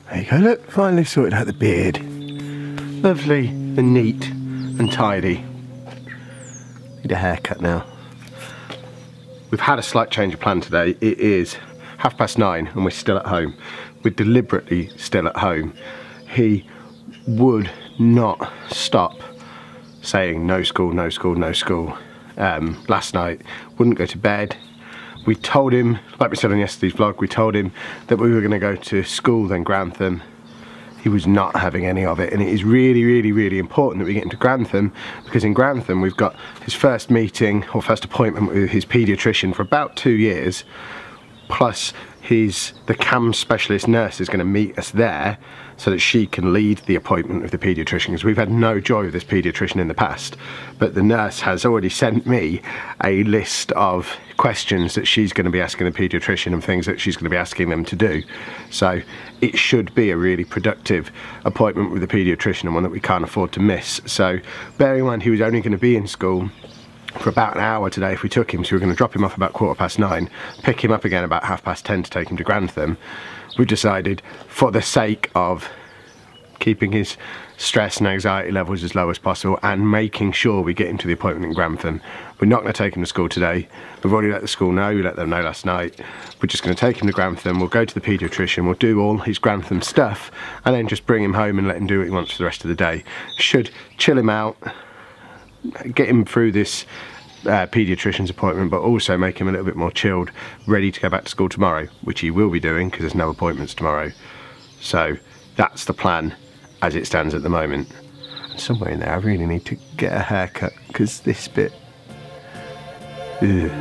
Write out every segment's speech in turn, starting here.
There you go, look, finally sorted out the beard. Lovely and neat and tidy. Need a haircut now. We've had a slight change of plan today. It is 9:30 and we're still at home. We're deliberately still at home. He would not stop saying no school, no school, no school. Last night, wouldn't go to bed. We told him, like we said on yesterday's vlog, we told him that we were going to go to school, then Grantham. He was not having any of it, and it is really, really, really important that we get into Grantham, because in Grantham we've got his first meeting, or first appointment with his paediatrician for about 2 years, plus the CAM specialist nurse is going to meet us there so that she can lead the appointment with the paediatrician, because we've had no joy with this paediatrician in the past, but the nurse has already sent me a list of questions that she's going to be asking the paediatrician and things that she's going to be asking them to do. So it should be a really productive appointment with the paediatrician, and one that we can't afford to miss. So bearing in mind he was only going to be in school for about an hour today if we took him, so we were going to drop him off about 9:15, pick him up again about 10:30 to take him to Grantham. We decided, for the sake of keeping his stress and anxiety levels as low as possible and making sure we get him to the appointment in Grantham, we're not going to take him to school today. We've already let the school know, we let them know last night. We're just going to take him to Grantham, we'll go to the paediatrician, we'll do all his Grantham stuff, and then just bring him home and let him do what he wants for the rest of the day. Should chill him out, get him through this paediatrician's appointment, but also make him a little bit more chilled, ready to go back to school tomorrow, which he will be doing because there's no appointments tomorrow. So that's the plan as it stands at the moment. And somewhere in there I really need to get a haircut, because this bit, ugh.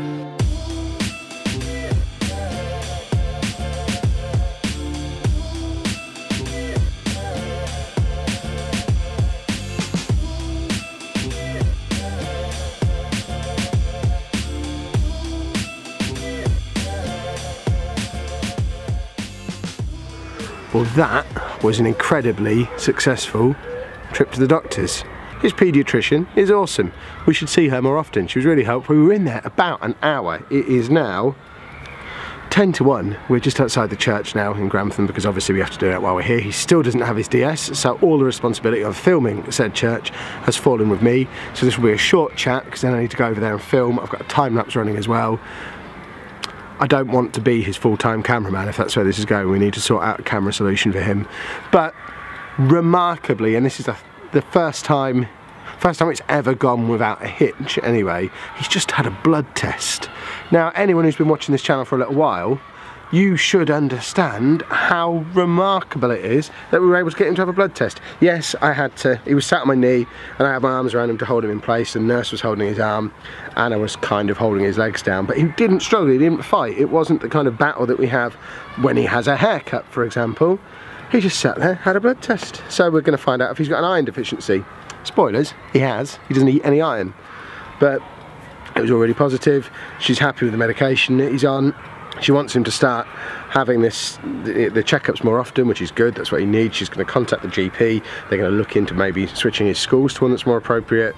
Well, that was an incredibly successful trip to the doctors. His paediatrician is awesome. We should see her more often. She was really helpful. We were in there about an hour. It is now 10 to 1. We're just outside the church now in Grantham, because obviously we have to do that while we're here. He still doesn't have his DS, so all the responsibility of filming said church has fallen with me. So this will be a short chat, because then I need to go over there and film. I've got a time lapse running as well. I don't want to be his full-time cameraman if that's where this is going. We need to sort out a camera solution for him. But remarkably, and this is the first time it's ever gone without a hitch anyway, he's just had a blood test. Now, anyone who's been watching this channel for a little while, you should understand how remarkable it is that we were able to get him to have a blood test. Yes, he was sat on my knee and I had my arms around him to hold him in place, and the nurse was holding his arm and I was kind of holding his legs down, but he didn't struggle, he didn't fight. It wasn't the kind of battle that we have when he has a haircut, for example. He just sat there, had a blood test. So we're going to find out if he's got an iron deficiency. Spoilers, he doesn't eat any iron, but it was already positive. She's happy with the medication that he's on. She wants him to start having the checkups more often, which is good, that's what he needs. She's going to contact the GP, they're going to look into maybe switching his schools to one that's more appropriate.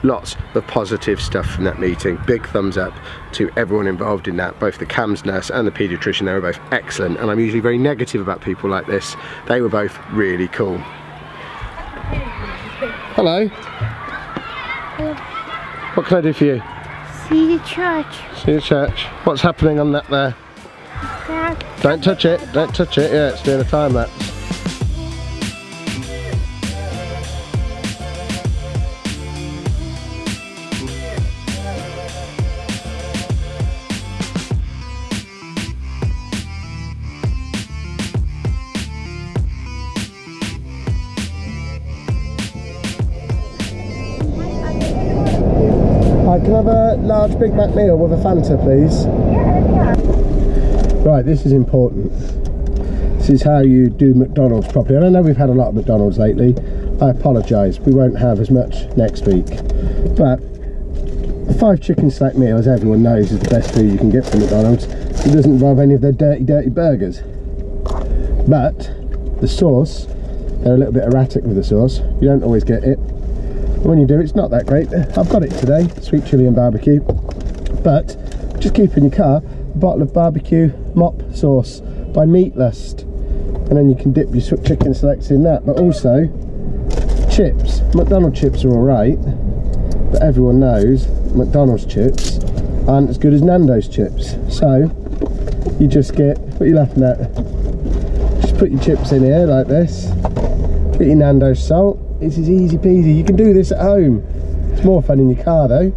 Lots of positive stuff from that meeting. Big thumbs up to everyone involved in that, both the CAMS nurse and the paediatrician. They were both excellent, and I'm usually very negative about people like this. They were both really cool. Hello. Hello. What can I do for you? See the church. See the church. What's happening on that there? Don't touch it, don't touch it. Yeah, it's doing a time lapse. Can I have a large Big Mac meal with a Fanta, please? Yeah. Right, this is important. This is how you do McDonald's properly. I know we've had a lot of McDonald's lately. I apologise, we won't have as much next week. But a 5 chicken stack meal, as everyone knows, is the best food you can get from McDonald's. It doesn't involve any of their dirty burgers. But the sauce, they're a little bit erratic with the sauce. You don't always get it. When you do, it's not that great. I've got it today, sweet chilli and barbecue. But just keep in your car a bottle of barbecue mop sauce by Meatlust. and then you can dip your chicken selects in that. But also chips. McDonald's chips are alright, but everyone knows McDonald's chips aren't as good as Nando's chips. So you just get, what are you laughing at? Just put your chips in here like this, get your Nando's salt. It's as easy peasy. You can do this at home. It's more fun in your car though.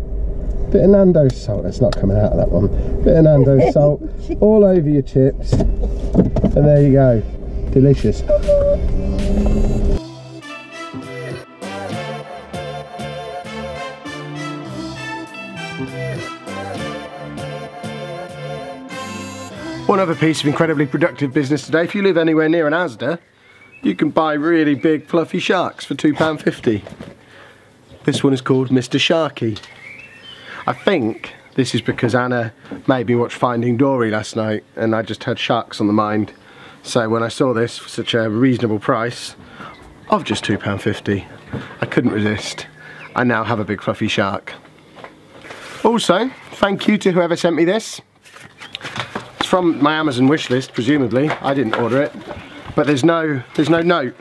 Bit of Nando's salt, that's not coming out of that one. Bit of Nando's salt all over your chips, and there you go. Delicious. One other piece of incredibly productive business today. If you live anywhere near an Asda, you can buy really big fluffy sharks for £2.50. This one is called Mr. Sharky. I think this is because Anna made me watch Finding Dory last night and I just had sharks on the mind. So when I saw this for such a reasonable price of just £2.50, I couldn't resist. I now have a big fluffy shark. Also, thank you to whoever sent me this. It's from my Amazon wish list, presumably. I didn't order it, but there's no note,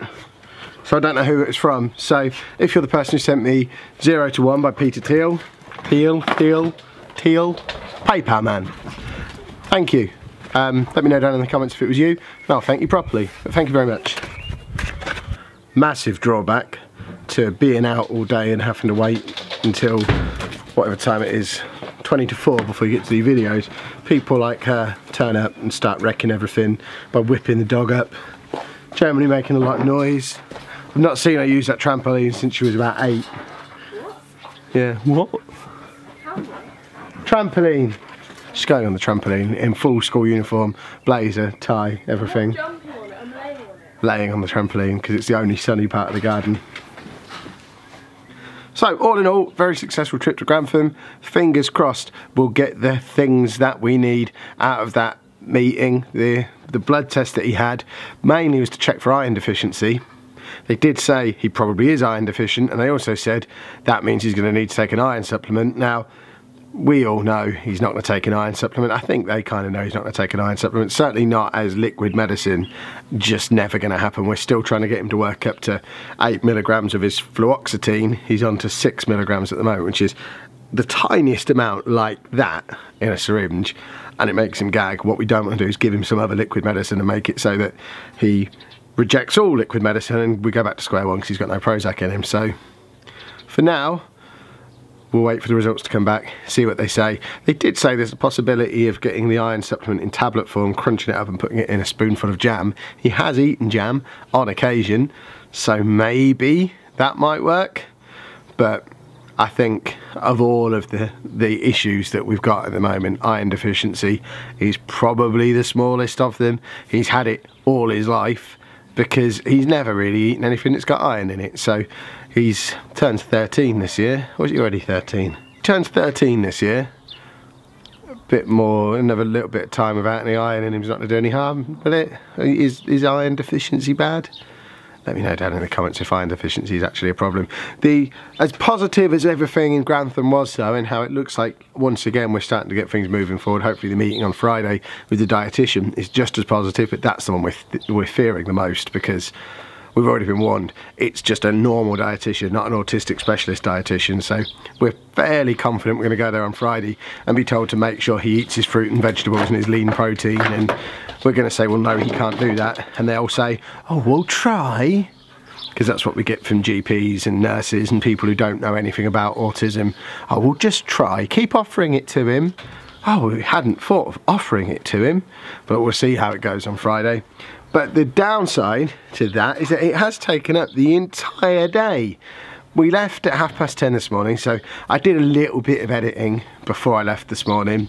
so I don't know who it's from. So if you're the person who sent me 0 to 1 by Peter Thiel, PayPal man, thank you. Let me know down in the comments if it was you, and I'll thank you properly, but thank you very much. Massive drawback to being out all day and having to wait until whatever time it is, 20 to 4 before you get to the videos. People like her turn up and start wrecking everything by whipping the dog up, generally making a lot of noise. I've not seen her use that trampoline since she was about 8. Yeah, what? Trampoline. She's going on the trampoline in full school uniform, blazer, tie, everything. I'm jumping on it, I'm laying on it. Laying on the trampoline because it's the only sunny part of the garden. So all in all, very successful trip to Grantham. Fingers crossed we'll get the things that we need out of that meeting. The blood test that he had mainly was to check for iron deficiency. They did say he probably is iron deficient, and they also said that means he's going to need to take an iron supplement. Now, we all know he's not going to take an iron supplement. I think they kind of know he's not going to take an iron supplement. Certainly not as liquid medicine. Just never going to happen. We're still trying to get him to work up to 8 milligrams of his fluoxetine. He's on to 6 milligrams at the moment, which is the tiniest amount like that in a syringe, and it makes him gag. What we don't want to do is give him some other liquid medicine and make it so that he rejects all liquid medicine and we go back to square one because he's got no Prozac in him. So for now, we'll wait for the results to come back, see what they say. They did say there's a possibility of getting the iron supplement in tablet form, crunching it up and putting it in a spoonful of jam. He has eaten jam on occasion, so maybe that might work. But I think of all of the issues that we've got at the moment, iron deficiency is probably the smallest of them. He's had it all his life because he's never really eaten anything that's got iron in it. So he's turned 13 this year. Or is he already 13? Turns 13 this year. A bit more, another little bit of time without any iron in him is not going to do any harm, will it? Is iron deficiency bad? Let me know down in the comments if iron deficiency is actually a problem. As positive as everything in Grantham was though, and how it looks like once again we're starting to get things moving forward. Hopefully the meeting on Friday with the dietitian is just as positive, but that's the one we're fearing the most because we've already been warned. It's just a normal dietitian, not an autistic specialist dietitian. So we're fairly confident we're going to go there on Friday and be told to make sure he eats his fruit and vegetables and his lean protein, and we're going to say, well, no, he can't do that. And they'll say, oh, we'll try. Because that's what we get from GPs and nurses and people who don't know anything about autism. Oh, we'll just try. Keep offering it to him. Oh, we hadn't thought of offering it to him. But we'll see how it goes on Friday. But the downside to that is that it has taken up the entire day. We left at 10:30 this morning, so I did a little bit of editing before I left this morning.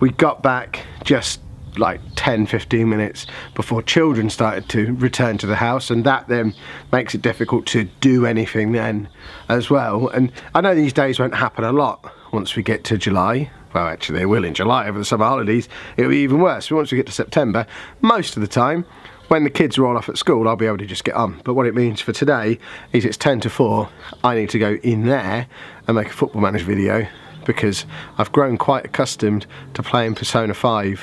We got back just like 10-15 minutes before children started to return to the house, and that then makes it difficult to do anything then as well. And I know these days won't happen a lot once we get to July. Well, actually they will in July over the summer holidays. It'll be even worse. But once we get to September, most of the time when the kids are all off at school, I'll be able to just get on. But what it means for today is it's 10 to 4. I need to go in there and make a Football Manager video because I've grown quite accustomed to playing Persona 5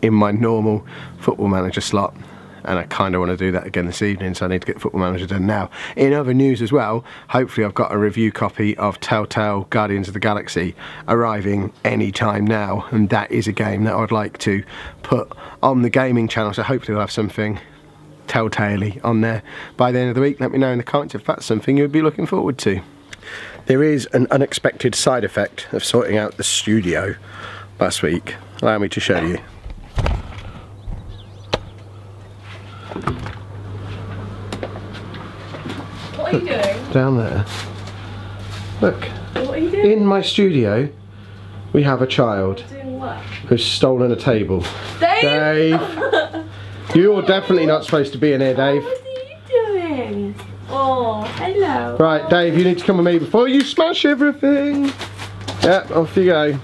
in my normal Football Manager slot. and I kind of want to do that again this evening, so I need to get Football Manager done now. In other news as well, hopefully I've got a review copy of Telltale Guardians of the Galaxy arriving any time now, and that is a game that I would like to put on the gaming channel, so hopefully we'll have something Telltale-y on there by the end of the week. Let me know in the comments if that's something you would be looking forward to. There is an unexpected side effect of sorting out the studio last week. Allow me to show you. What are you doing? Down there. Look. What are you doing? In my studio, we have a child Doing what? who's stolen a table. Dave! You're definitely not supposed to be in here, Dave. What are you doing? Oh, hello. Right, Dave, you need to come with me before you smash everything. Yep, off you go.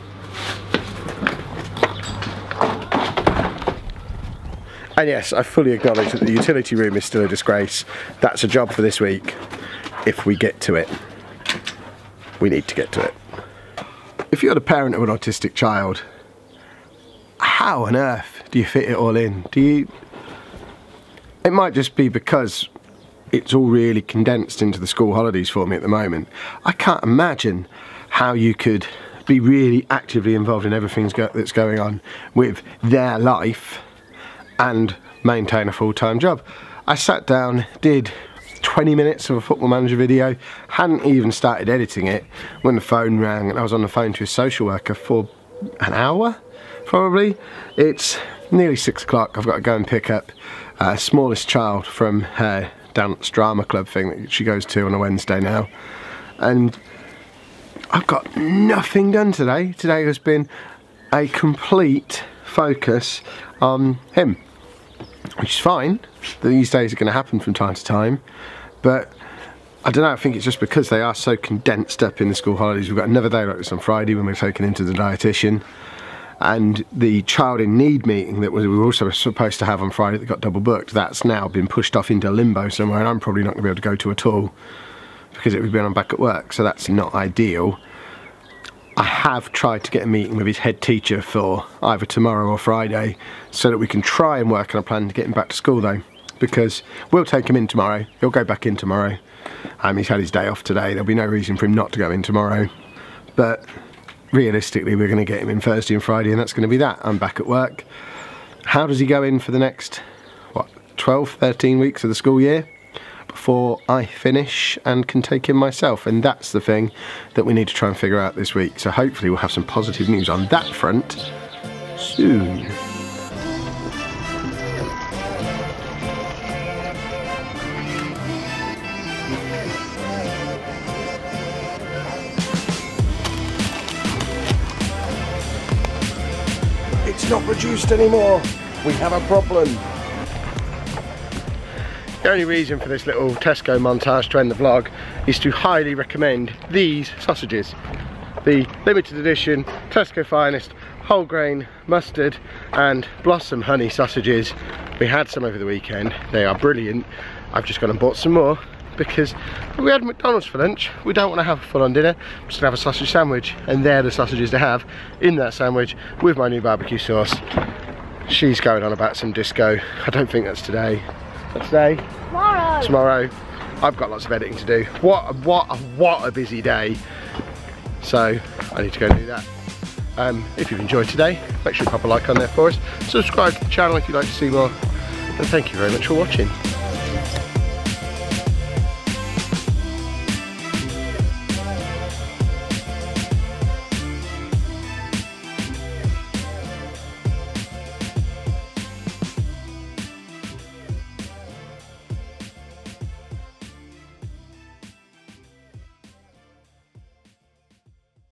And yes, I fully acknowledge that the utility room is still a disgrace. That's a job for this week, if we get to it. We need to get to it. If you're the parent of an autistic child, how on earth do you fit it all in? It might just be because it's all really condensed into the school holidays for me at the moment. I can't imagine how you could be really actively involved in everything that's going on with their life and maintain a full-time job. I sat down, did 20 minutes of a Football Manager video, hadn't even started editing it when the phone rang, and I was on the phone to a social worker for an hour, probably. It's nearly 6 o'clock. I've got to go and pick up smallest child from her dance drama club thing that she goes to on a Wednesday now, and I've got nothing done today. Today has been a complete focus on him, which is fine. These days are going to happen from time to time, but I don't know, I think it's just because they are so condensed up in the school holidays. We've got another day like this on Friday when we're taken into the dietitian, and the child in need meeting that we were also supposed to have on Friday that got double booked, that's now been pushed off into limbo somewhere, and I'm probably not going to be able to go to at all because it would be on back at work, so that's not ideal. I have tried to get a meeting with his head teacher for either tomorrow or Friday so that we can try and work on a plan to get him back to school though, because we'll take him in tomorrow, he'll go back in tomorrow. He's had his day off today, there'll be no reason for him not to go in tomorrow, but realistically we're going to get him in Thursday and Friday, and that's going to be that. I'm back at work. How does he go in for the next, what, 12, 13 weeks of the school year before I finish and can take him myself? And that's the thing that we need to try and figure out this week. So hopefully we'll have some positive news on that front soon. It's not reduced anymore. We have a problem. The only reason for this little Tesco montage to end the vlog is to highly recommend these sausages. The limited edition Tesco Finest whole grain mustard and blossom honey sausages. We had some over the weekend. They are brilliant. I've just gone and bought some more because we had McDonald's for lunch. We don't want to have a full-on dinner, we're just gonna have a sausage sandwich, and they're the sausages to have in that sandwich with my new barbecue sauce. She's going on about some disco. I don't think that's today. That's today? Tomorrow. Tomorrow. I've got lots of editing to do. What a busy day. So I need to go and do that. If you've enjoyed today, make sure you pop a like on there for us. Subscribe to the channel if you'd like to see more. And thank you very much for watching.